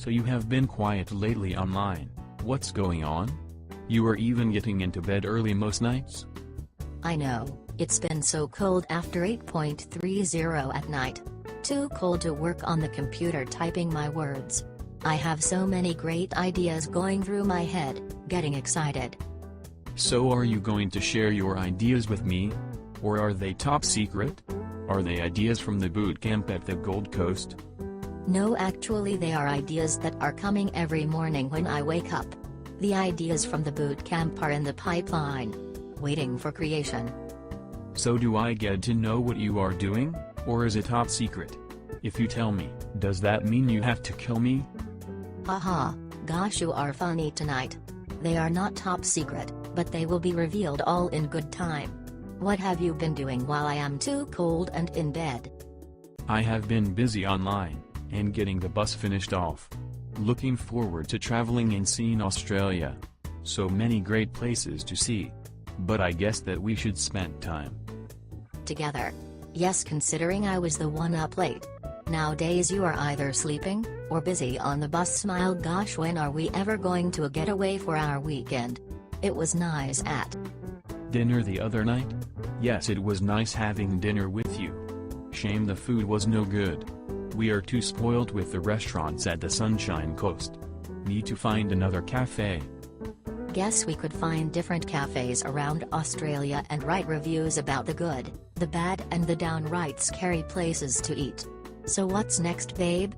So you have been quiet lately online, what's going on? You are even getting into bed early most nights? I know, it's been so cold after 8.30 at night. Too cold to work on the computer typing my words. I have so many great ideas going through my head, getting excited. So are you going to share your ideas with me? Or are they top secret? Are they ideas from the boot camp at the Gold Coast? No, actually they are ideas that are coming every morning when I wake up. The ideas from the boot camp are in the pipeline, waiting for creation. So do I get to know what you are doing, or is it top secret? If you tell me, does that mean you have to kill me? Haha, gosh, you are funny tonight. They are not top secret, but they will be revealed all in good time. What have you been doing while I am too cold and in bed? I have been busy online, and getting the bus finished off. Looking forward to traveling and seeing Australia. So many great places to see. But I guess that we should spend time together. Yes, considering I was the one up late. Nowadays you are either sleeping, or busy on the bus. Smile, gosh, when are we ever going to get away for our weekend? It was nice at dinner the other night? Yes, it was nice having dinner with you. Shame the food was no good. We are too spoiled with the restaurants at the Sunshine Coast. Need to find another cafe. Guess we could find different cafes around Australia and write reviews about the good, the bad and the downright scary places to eat. So what's next, babe?